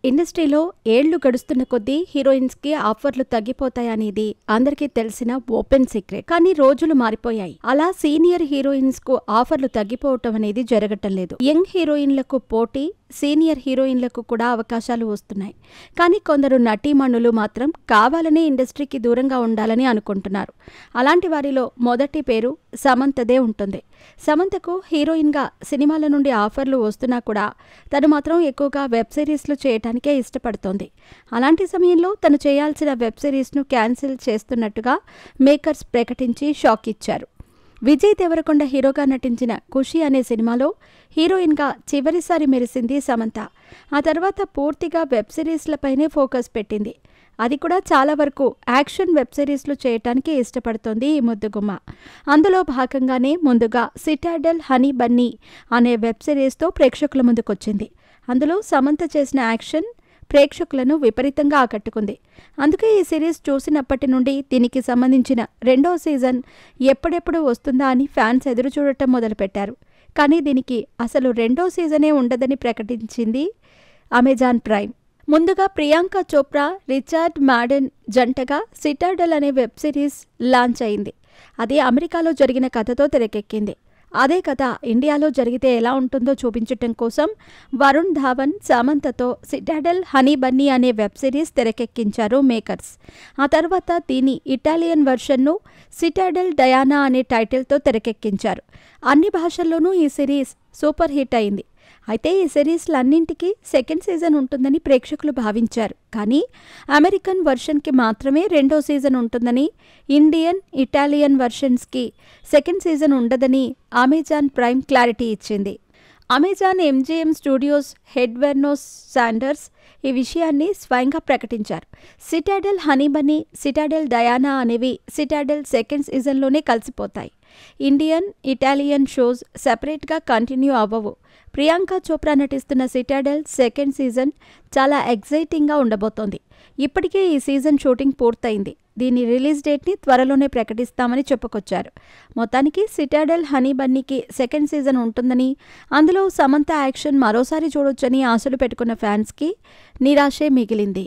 ఇండస్ట్రీలో ఏళ్లు గడుస్తున్న కొద్దీ హీరోయిన్స్కి ఆఫర్లు తగ్గిపోతాయనేది అందరికీ తెలిసిన ఓపెన్ సీక్రెట్. కానీ రోజులు మారిపోయాయి. అలా సీనియర్ హీరోయిన్స్కు ఆఫర్లు తగ్గిపోవటం అనేది జరగటం లేదు. యంగ్ హీరోయిన్లకు పోటీ సీనియర్ హీరోయిన్లకు కూడా అవకాశాలు వస్తున్నాయి. కానీ కొందరు నటీమణులు మాత్రం కావాలనే ఇండస్ట్రీకి దూరంగా ఉండాలని అనుకుంటున్నారు. అలాంటి వారిలో మొదటి పేరు సమంతదే ఉంటుంది. సమంతకు హీరోయిన్గా సినిమాల నుండి ఆఫర్లు వస్తున్నా కూడా తను మాత్రం ఎక్కువగా వెబ్ సిరీస్లు చేయటానికే ఇష్టపడుతోంది. అలాంటి సమయంలో తను చేయాల్సిన వెబ్ సిరీస్ను క్యాన్సిల్ చేస్తున్నట్టుగా మేకర్స్ ప్రకటించి షాక్ ఇచ్చారు. విజయ్ దేవరకొండ హీరోగా నటించిన ఖుషి అనే సినిమాలో హీరోయిన్గా చివరిసారి మెరిసింది సమంత. ఆ తర్వాత పూర్తిగా వెబ్ సిరీస్లపైనే ఫోకస్ పెట్టింది. అది కూడా చాలా వరకు యాక్షన్ వెబ్ సిరీస్లు చేయటానికి ఇష్టపడుతోంది ఈ ముద్దుగుమ్మ. అందులో భాగంగానే ముందుగా సిటాడెల్ హనీ బన్నీ అనే వెబ్ సిరీస్తో ప్రేక్షకుల ముందుకొచ్చింది. అందులో సమంత చేసిన యాక్షన్ ప్రేక్షకులను విపరీతంగా ఆకట్టుకుంది. అందుకే ఈ సిరీస్ చూసినప్పటి నుండి దీనికి సంబంధించిన 2వ సీజన్ ఎప్పుడెప్పుడు వస్తుందా అని ఫ్యాన్స్ ఎదురు చూడటం మొదలుపెట్టారు. కానీ దీనికి అసలు 2వ సీజనే ఉండదని ప్రకటించింది అమెజాన్ ప్రైమ్. ముందుగా ప్రియాంక చోప్రా, రిచర్డ్ మాడెన్ జంటగా సిటాడెల్ అనే వెబ్ సిరీస్ లాంచ్ అయింది. అది అమెరికాలో జరిగిన కథతో తెరకెక్కింది. అదే కథ ఇండియాలో జరిగితే ఎలా ఉంటుందో చూపించటం కోసం వరుణ్ ధావన్ సమంతతో సిటాడెల్ హనీ బన్నీ అనే వెబ్ సిరీస్ తెరకెక్కించారు మేకర్స్. ఆ తర్వాత దీని ఇటాలియన్ వెర్షన్ను సిటాడెల్ డయానా అనే టైటిల్తో తెరకెక్కించారు. అన్ని భాషల్లోనూ ఈ సిరీస్ సూపర్ హిట్ అయింది. అయితే ఈ సిరీస్లన్నింటికీ సెకండ్ సీజన్ ఉంటుందని ప్రేక్షకులు భావించారు. కానీ అమెరికన్ వర్షన్కి మాత్రమే 2వ సీజన్ ఉంటుందని, ఇండియన్, ఇటాలియన్ వర్షన్స్కి సెకండ్ సీజన్ ఉండదని అమెజాన్ ప్రైమ్ క్లారిటీ ఇచ్చింది. Amazon MGM Studios head Vernon Sanders ఈ విషయాన్ని స్వయంగా ప్రకటించారు. Citadel Honey Bunny, Citadel Diana అనేవి సిటాడెల్ సెకండ్ సీజన్లోనే కలిసిపోతాయి. ఇండియన్, ఇటాలియన్ షోస్ సెపరేట్గా కంటిన్యూ అవ్వవు. ప్రియాంక చోప్రా నటిస్తున్న సిటాడెల్ సెకండ్ సీజన్ చాలా ఎగ్జైటింగ్గా ఉండబోతోంది. ఇప్పటికే ఈ సీజన్ షూటింగ్ పూర్తయింది. దీని రిలీజ్ డేట్ని త్వరలోనే ప్రకటిస్తామని చెప్పుకొచ్చారు. మొత్తానికి సిటాడెల్ హనీ బన్నీకి సెకండ్ సీజన్ ఉంటుందని, అందులో సమంత యాక్షన్ మరోసారి చూడొచ్చని ఆశలు పెట్టుకున్న ఫ్యాన్స్కి నిరాశే మిగిలింది.